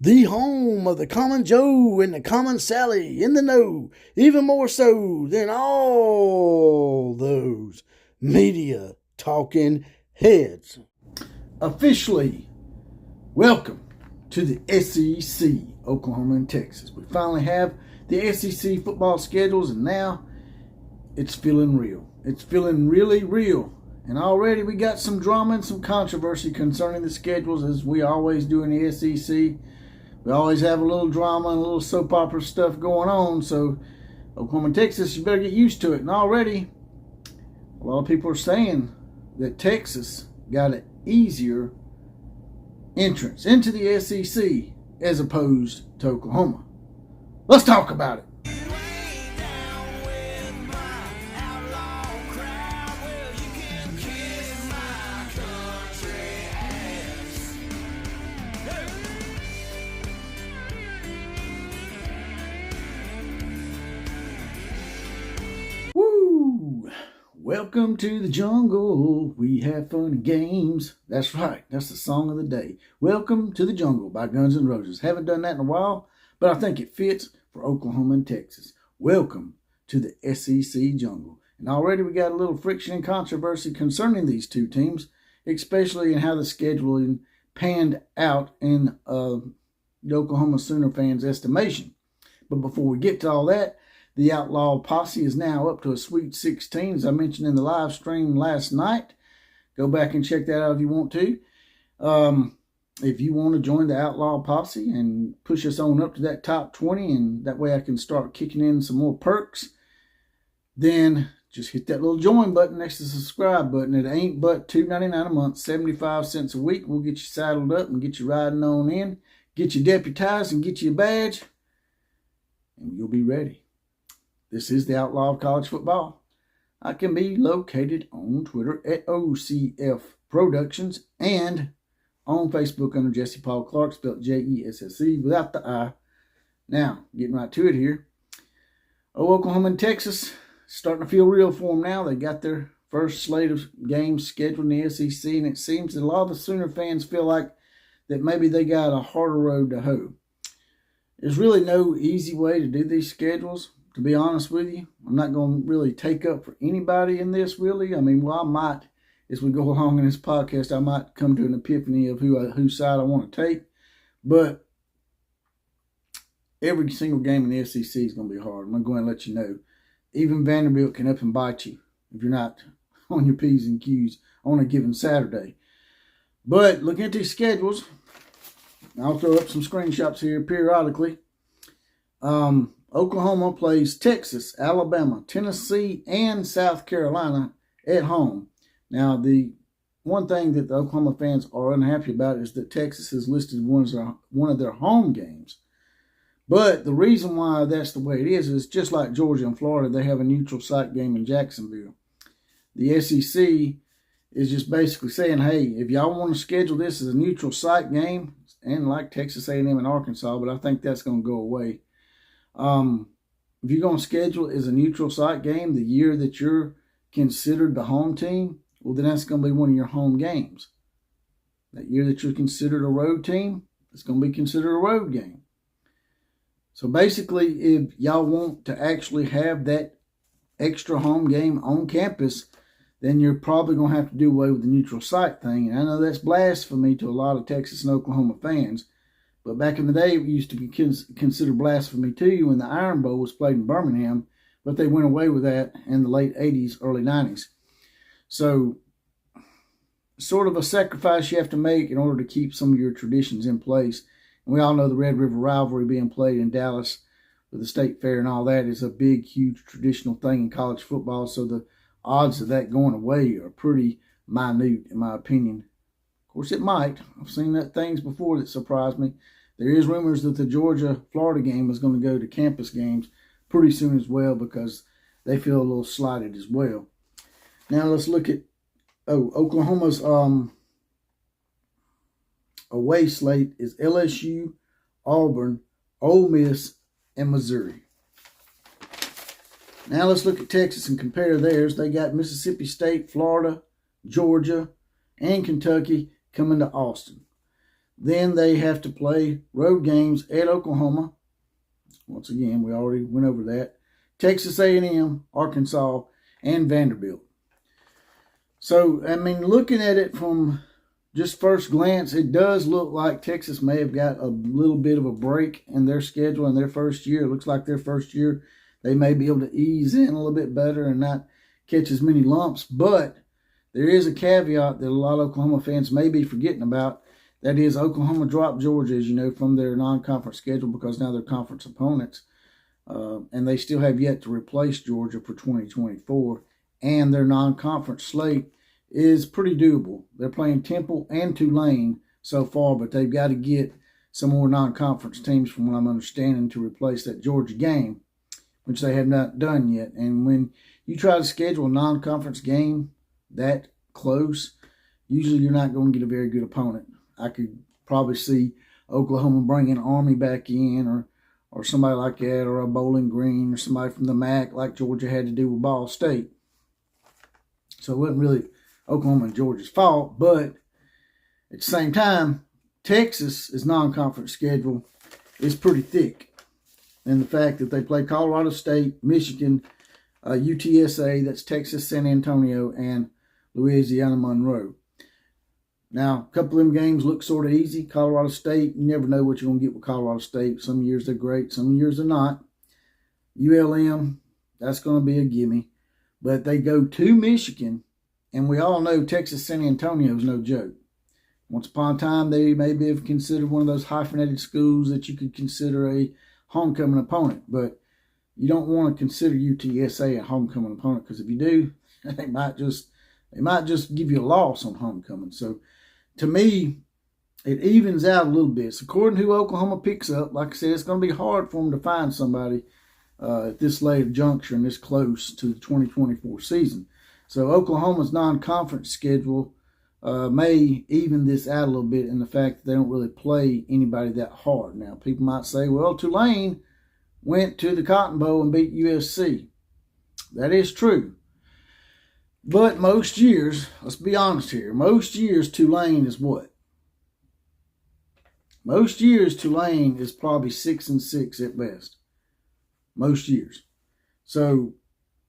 The home of the common Joe and the common Sally in the know, even more so than all those media talking heads. Officially, welcome to the SEC, Oklahoma and Texas. We finally have the SEC football schedules, and now it's feeling real. It's feeling really real. And already we got some drama and some controversy concerning the schedules, as we always do in the SEC. We always have a little drama and a little soap opera stuff going on. So, Oklahoma and Texas, you better get used to it. And already, a lot of people are saying that Texas got an easier entrance into the SEC as opposed to Oklahoma. Let's talk about it. Welcome to the jungle. We have fun and games. That's right. That's the song of the day. Welcome to the jungle by Guns N' Roses. Haven't done that in a while, but I think it fits for Oklahoma and Texas. Welcome to the SEC jungle. And already we got a little friction and controversy concerning these two teams, especially in how the scheduling panned out in the Oklahoma Sooner fans' estimation. But before we get to all that, the Outlaw Posse is now up to a Sweet 16, as I mentioned in the live stream last night. Go back and check that out if you want to. If you want to join the Outlaw Posse and push us on up to that top 20, and that way I can start kicking in some more perks, then just hit that little join button next to the subscribe button. It ain't but $2.99 a month, 75 cents a week. We'll get you saddled up and get you riding on in, get you deputized and get you a badge, and you'll be ready. This is the Outlaw of College Football. I can be located on Twitter at OCF Productions and on Facebook under Jesse Paul Clark, spelled Jesse without the I. Now, getting right to it here. Oklahoma and Texas starting to feel real for them now. They got their first slate of games scheduled in the SEC, and it seems that a lot of the Sooner fans feel like that maybe they got a harder road to hoe. There's really no easy way to do these schedules. To be honest with you, I'm not going to really take up for anybody in this, really. I mean, well, I might, as we go along in this podcast, I might come to an epiphany of whose side I want to take. But every single game in the SEC is going to be hard. I'm going to go ahead and let you know. Even Vanderbilt can up and bite you if you're not on your P's and Q's on a given Saturday. But looking at these schedules, I'll throw up some screenshots here periodically. Oklahoma plays Texas, Alabama, Tennessee, and South Carolina at home. Now, the one thing that the Oklahoma fans are unhappy about is that Texas is listed one of their home games. But the reason why that's the way it is just like Georgia and Florida, they have a neutral site game in Jacksonville. The SEC is just basically saying, hey, if y'all want to schedule this as a neutral site game, and like Texas A&M and Arkansas, but I think that's going to go away. If you're going to schedule as a neutral site game the year that you're considered the home team, well, then that's going to be one of your home games. That year that you're considered a road team, it's going to be considered a road game. So basically, if y'all want to actually have that extra home game on campus, then you're probably going to have to do away with the neutral site thing. And I know that's blasphemy to a lot of Texas and Oklahoma fans. But back in the day, it used to be considered blasphemy too when the Iron Bowl was played in Birmingham. But they went away with that in the late 80s, early 90s. So, sort of a sacrifice you have to make in order to keep some of your traditions in place. And we all know the Red River Rivalry being played in Dallas with the State Fair and all that is a big, huge traditional thing in college football. So the odds of that going away are pretty minute, in my opinion. Of course, it might. I've seen that things before that surprised me. There is rumors that the Georgia-Florida game is going to go to campus games pretty soon as well because they feel a little slighted as well. Now let's look at Oklahoma's away slate is LSU, Auburn, Ole Miss, and Missouri. Now let's look at Texas and compare theirs. They got Mississippi State, Florida, Georgia, and Kentucky coming to Austin. Then they have to play road games at Oklahoma. Once again, we already went over that. Texas A&M, Arkansas, and Vanderbilt. So, I mean, looking at it from just first glance, it does look like Texas may have got a little bit of a break in their schedule in their first year. It looks like their first year they may be able to ease in a little bit better and not catch as many lumps. But there is a caveat that a lot of Oklahoma fans may be forgetting about. That is, Oklahoma dropped Georgia, as you know, from their non-conference schedule because now they're conference opponents. And they still have yet to replace Georgia for 2024. And their non-conference slate is pretty doable. They're playing Temple and Tulane so far, but they've got to get some more non-conference teams, from what I'm understanding, to replace that Georgia game, which they have not done yet. And when you try to schedule a non-conference game that close, usually you're not going to get a very good opponent. I could probably see Oklahoma bringing Army back in, or somebody like that, or a Bowling Green, or somebody from the MAC like Georgia had to do with Ball State. So it wasn't really Oklahoma and Georgia's fault, but at the same time, Texas's non-conference schedule is pretty thick. And the fact that they play Colorado State, Michigan, UTSA, that's Texas San Antonio, and Louisiana Monroe. Now, a couple of them games look sort of easy. Colorado State, you never know what you're going to get with Colorado State. Some years they're great, some years they're not. ULM, that's going to be a gimme. But they go to Michigan, and we all know Texas San Antonio is no joke. Once upon a time, they maybe have considered one of those hyphenated schools that you could consider a homecoming opponent. But you don't want to consider UTSA a homecoming opponent, because if you do, they might just give you a loss on homecoming. So, to me, it evens out a little bit. So according to who Oklahoma picks up, like I said, it's going to be hard for them to find somebody at this late juncture and this close to the 2024 season. So Oklahoma's non-conference schedule may even this out a little bit in the fact that they don't really play anybody that hard. Now, people might say, well, Tulane went to the Cotton Bowl and beat USC. That is true. But most years, let's be honest here, most years Tulane is what? Most years Tulane is probably 6-6 at best. Most years. So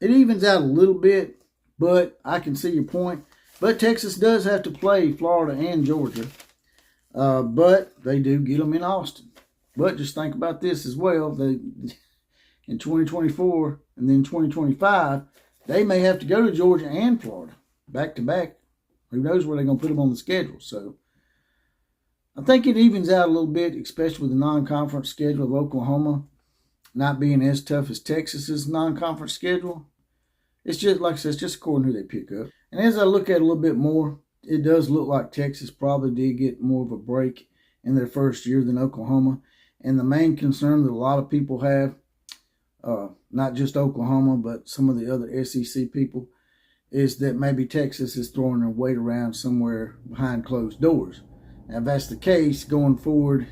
it evens out a little bit, but I can see your point. But Texas does have to play Florida and Georgia. But they do get them in Austin. But just think about this as well. In 2024 and then 2025, they may have to go to Georgia and Florida back to back. Who knows where they're going to put them on the schedule. So I think it evens out a little bit, especially with the non-conference schedule of Oklahoma not being as tough as Texas's non-conference schedule. It's just, like I said, it's just according to who they pick up. And as I look at it a little bit more, it does look like Texas probably did get more of a break in their first year than Oklahoma. And the main concern that a lot of people have, not just Oklahoma, but some of the other SEC people, is that maybe Texas is throwing their weight around somewhere behind closed doors. Now, if that's the case, going forward,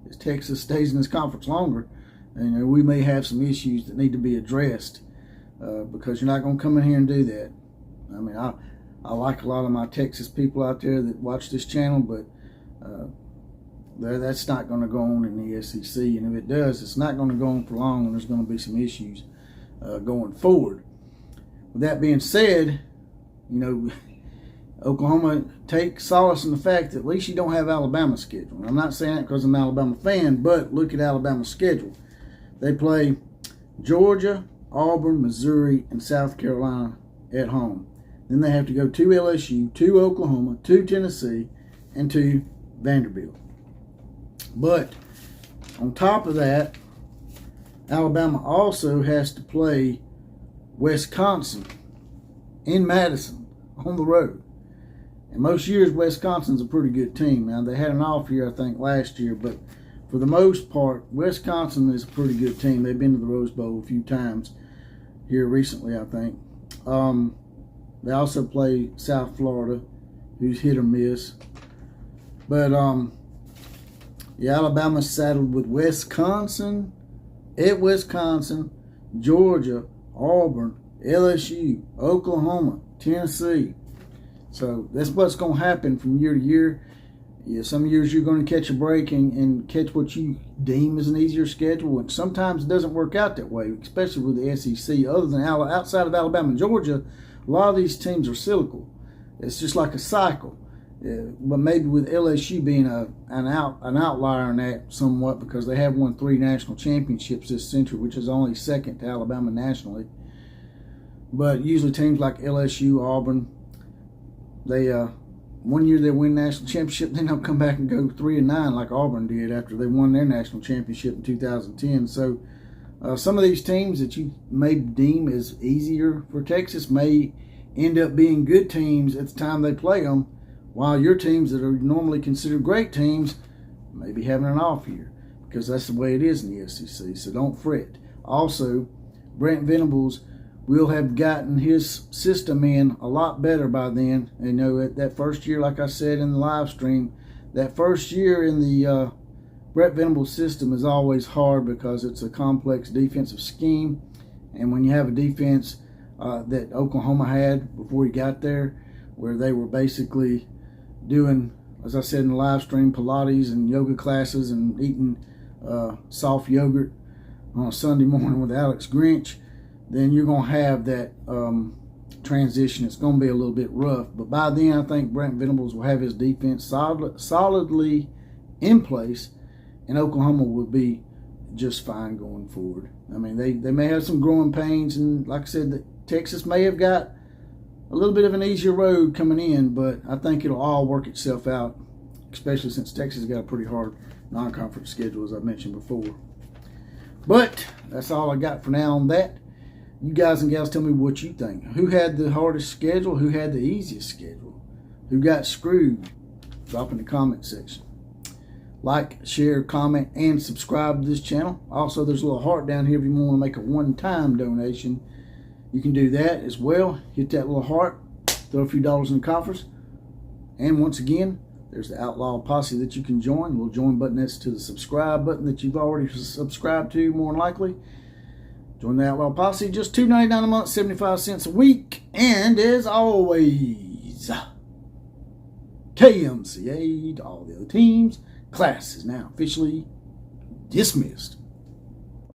as Texas stays in this conference longer, and we may have some issues that need to be addressed, because you're not going to come in here and do that. I mean, I like a lot of my Texas people out there that watch this channel, but that's not going to go on in the SEC. And if it does, it's not going to go on for long, and there's going to be some issues going forward. With that being said, Oklahoma takes solace in the fact that at least you don't have Alabama's schedule. And I'm not saying that because I'm an Alabama fan, but look at Alabama's schedule. They play Georgia, Auburn, Missouri, and South Carolina at home. Then they have to go to LSU, to Oklahoma, to Tennessee, and to Vanderbilt. But on top of that, Alabama also has to play Wisconsin in Madison on the road. And most years, Wisconsin's a pretty good team. Now, they had an off year, I think, last year, but for the most part, Wisconsin is a pretty good team. They've been to the Rose Bowl a few times here recently, I think. They also play South Florida, who's hit or miss. But Alabama's saddled with Wisconsin, at Wisconsin, Georgia, Auburn, LSU, Oklahoma, Tennessee. So that's what's going to happen from year to year. Yeah, some years you're going to catch a break and catch what you deem as an easier schedule, and sometimes it doesn't work out that way, especially with the SEC. Other than outside of Alabama and Georgia, a lot of these teams are cyclical. It's just like a cycle. But maybe with LSU being an outlier in that somewhat, because they have won 3 national championships this century, which is only second to Alabama nationally. But usually teams like LSU, Auburn, they one year they win national championship, then they'll come back and go 3-9 like Auburn did after they won their national championship in 2010. So some of these teams that you may deem as easier for Texas may end up being good teams at the time they play them, while your teams that are normally considered great teams may be having an off year, because that's the way it is in the SEC. So don't fret. Also, Brent Venables will have gotten his system in a lot better by then. You know, that first year, like I said in the live stream, that first year in the Brent Venables system is always hard because it's a complex defensive scheme. And when you have a defense that Oklahoma had before he got there, where they were basically doing, as I said in the live stream, Pilates and yoga classes and eating soft yogurt on a Sunday morning with Alex Grinch, then you're going to have that transition. It's going to be a little bit rough. But by then, I think Brent Venables will have his defense solidly in place, and Oklahoma will be just fine going forward. I mean, they may have some growing pains, and like I said, Texas may have got a little bit of an easier road coming in, but I think it'll all work itself out, especially since Texas has got a pretty hard non-conference schedule, as I mentioned before. But that's all I got for now on that. You guys and gals, tell me what you think. Who had the hardest schedule? Who had the easiest schedule? Who got screwed? Drop in the comment section. Like, share, comment, and subscribe to this channel. Also, there's a little heart down here if you want to make a one-time donation. You can do that as well. Hit that little heart. Throw a few dollars in the coffers. And once again, there's the Outlaw Posse that you can join. The little join button next to the subscribe button that you've already subscribed to, more than likely. Join the Outlaw Posse. Just $2.99 a month, 75 cents a week. And as always, KMCA to all the other teams. Class is now officially dismissed.